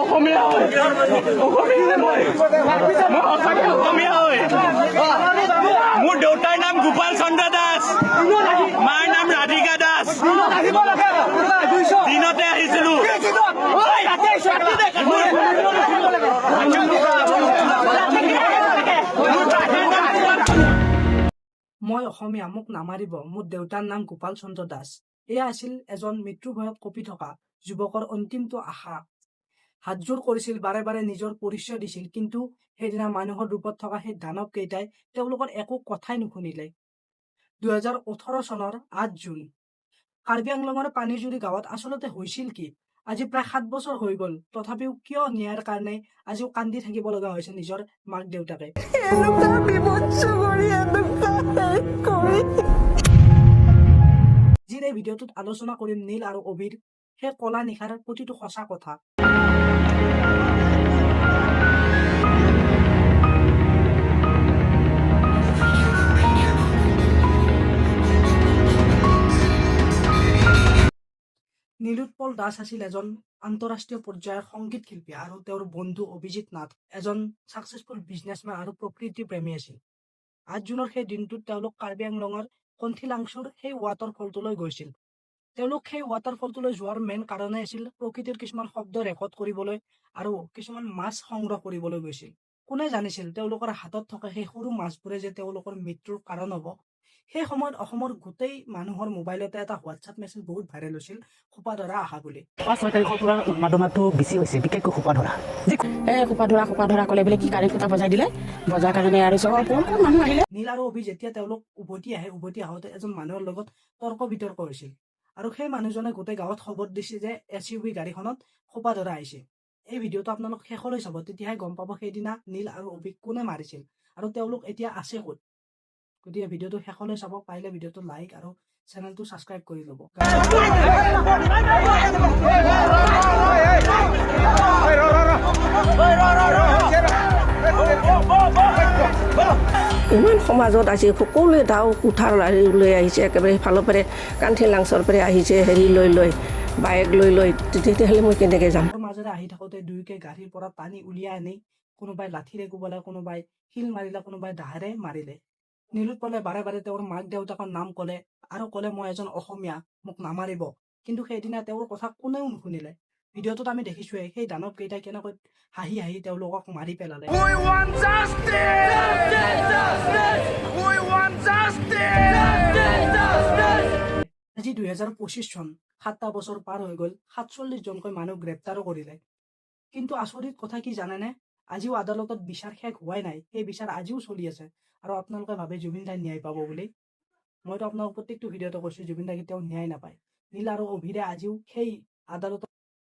অসমীয়া হয় মোৰ দেউতাৰ নাম গোপাল চন্দ্ৰ দাস, মাৰ নাম ৰাধিকা দাস। দিনতে আহিছিলো। মই অসমীয়া, মোক নামাৰিব। মোৰ দেউতাৰ নাম গোপাল চন্দ্ৰ দাস। এয়া আছিল এজন মৃত্যুৰ ভয়ত কঁপি থকা যুৱকৰ অন্তিমটো আশা। হাতযোৰ কৰিছিল, বাৰে বাৰে নিজৰ পৰিচয় দিছিল, কিন্তু সেইদিনা মানুহৰ ৰূপত থকা সেই দানৱ কেইটাই তেওঁলোকৰ একো কথাই নুশুনিলে। 2018 চনৰ 8 জুন কাৰ্বি আংলঙৰ পানীজুৰি গাঁৱত আচলতে হৈছিল কি? আজি প্ৰায় 7 বছৰ হৈ গল, তথাপিও কিয় ন্যায়ৰ কাৰণে আজিও কান্দি থাকিব লগা হৈছে নিজৰ মাক দেউতাকে? জিৰ এই ভিডিঅ'টোত আলোচনা কৰিম নীল আৰু অবিৰ সেই কলা নিশাৰ প্ৰতিটো সঁচা কথা। নীলোৎপল দাস আছিল এজন আন্তঃৰাষ্ট্ৰীয় পৰ্যায়ৰ সংগীত শিল্পী আৰু তেওঁৰ বন্ধু অভিজিত নাথ এজন ছাকচেছফুল বিজনেছমেন আৰু প্ৰকৃতি প্ৰেমী আছিল। 8 জুনৰ সেই দিনটোত তেওঁলোক কাৰ্বি আংলঙৰ কণ্ঠিলাংচুৰ সেই ৱাটাৰফলটোলৈ গৈছিল। তেওঁলোক সেই ৱাটাৰফলটোলৈ যোৱাৰ মেইন কাৰণেই আছিল প্ৰকৃতিৰ কিছুমান শব্দ ৰেকৰ্ড কৰিবলৈ আৰু কিছুমান মাছ সংগ্ৰহ কৰিবলৈ গৈছিল। কোনে জানিছিল তেওঁলোকৰ হাতত থকা সেই সৰু মাছবোৰে যে তেওঁলোকৰ মৃত্যুৰ কাৰণ হ'ব? সেই সময়ত অসমৰ গোটেই মানুহৰ মোবাইলতে এটা হোৱাটছআপ মেছেজ বহুত ভাইৰেল হৈছিল, খোপা ধৰা আহা বুলি। 5-6 তাৰিখৰ পৰা মাদমাটো বেছি হৈছে, বিশেষকৈ খোপা ধৰা। খোপা ধৰা ক'লে বোলে কি কাৰি ফুটা বজাই দিলে, বজাৰ কাৰণে আৰু চব কোন মানুহ আহিলে। নীল আৰু অভি যেতিয়া তেওঁলোক উভতি আহোঁতে এজন মানুহৰ লগত তৰ্ক বিতৰ্ক হৈছিল আৰু সেই মানুহজনে গোটেই গাঁৱত খবৰ দিছে যে SUV গাড়ীখনত খোপা ধৰা আহিছে। এই ভিডিঅ'টো আপোনালোক শেষলৈ চাব, তেতিয়াহে গম পাব সেইদিনা নীল আৰু অভিক কোনে মাৰিছিল আৰু তেওঁলোক এতিয়া আছে ক'ত। গতিকে ভিডিঅ'টো শেষলৈ চাব, পাৰিলে ভিডিঅ'টো লাইক আৰু চেনেলটো ছাবস্ক্ৰাইব কৰি ল'ব। ইমান সমাজত আজি সকলোৱে দাও কুঠাৰ লৈ আহিছে, একেবাৰে সিফালৰ পৰা কান্থিলাংচৰ পৰা আহিছে হেৰি লৈ বাইক লৈ তেতিয়াহ'লে মই কেনেকৈ যাম? মাজেৰে আহি থাকোঁতে দুয়োকে গাড়ীৰ পৰা টানি উলিয়াই আনি কোনোবাই লাঠিৰে কোবালে, কোনোবাই শিল মাৰিলে, কোনোবাই দাহেৰে মাৰিলে। নীলোৎপলে বাৰে বাৰে তেওঁৰ মাক দেউতাকৰ নাম ক'লে আৰু ক'লে মই এজন অসমীয়া, মোক নামাৰিব। কিন্তু সেইদিনা তেওঁৰ কথা কোনেও নুশুনিলে। ভিডিঅ'টোত আমি দেখিছোৱে সেই দানৱ কেইটাই কেনেকৈ হাঁহি হাঁহি তেওঁলোকক মাৰি পেলালে। আজি 2025 চন, 7টা বছৰ পাৰ হৈ গ'ল, 47 জনকৈ মানুহ গ্ৰেপ্তাৰো কৰিলে। কিন্তু আচৰিত কথা কি জানেনে? আজিও আদালতত বিচাৰ শেষ হোৱাই নাই, সেই বিচাৰ আজিও চলি আছে। আৰু আপোনালোকে ভাবে জুবিন দাই ন্যায় পাব বুলি? মইতো আপোনালোক প্ৰত্যেকটো ভিডিঅ'তে কৈছোঁ জুবিন দাই কেতিয়াও ন্যায় নাপায়। নীল আৰু অভিৰে আজিও সেই আদালতত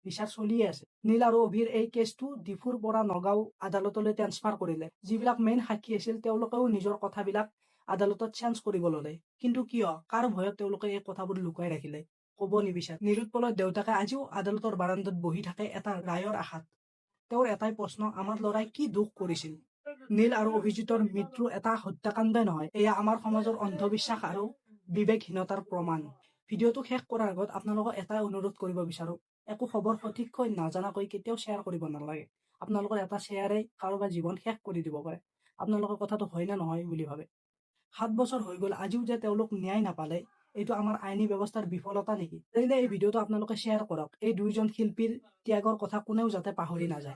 বিচাৰ চলিয়ে আছে। নীল আৰু অভিৰ এই কেছটো ডিফুৰ পৰা নগাঁও আদালতলৈ ট্ৰেন্সফাৰ কৰিলে। যিবিলাক মেইন সাক্ষী আছিল তেওঁলোকেও নিজৰ কথাবিলাক আদালতত চেঞ্জ কৰিব ল'লে। কিন্তু কিয়, কাৰ ভয়ত তেওঁলোকে এই কথাবোৰ লুকুৱাই ৰাখিলে, ক'ব নিবিচাৰে। নীলোৎপলৰ দেউতাকে আজিও আদালতৰ বাৰান্দাত বহি থাকে এটা ৰায়ৰ আশাত। তেওঁৰ এটাই প্ৰশ্ন, আমাৰ ল'ৰাই কি দুখ কৰিছিল? নীল আৰু অভিজিতৰ মৃত্যু এটা হত্যাকাণ্ডই নহয়, এয়া আমাৰ সমাজৰ অন্ধবিশ্বাস আৰু বিবেকহীনতাৰ প্ৰমাণ। ভিডিঅ'টো শেষ কৰাৰ আগত আপোনালোকক এটাই অনুৰোধ কৰিব বিচাৰো, একো খবৰ সঠিককৈ নাজানাকৈ কেতিয়াও শ্বেয়াৰ কৰিব নালাগে। আপোনালোকৰ এটা শ্বেয়াৰে কাৰোবাৰ জীৱন শেষ কৰি দিব পাৰে। আপোনালোকৰ কথাটো হয় নে নহয় বুলি ভাবে। 7 বছৰ হৈ গ'ল, আজিও যে তেওঁলোক ন্যায় নাপালে, এইটো আমাৰ আইনী ব্যৱস্থাৰ বিফলতা নেকি? তেন্তে এই ভিডিঅ'টো আপোনালোকে শ্বেয়াৰ কৰক। এই দুইজন শিল্পীৰ ত্যাগৰ কথা কোনেও যাতে পাহৰি নাযায়।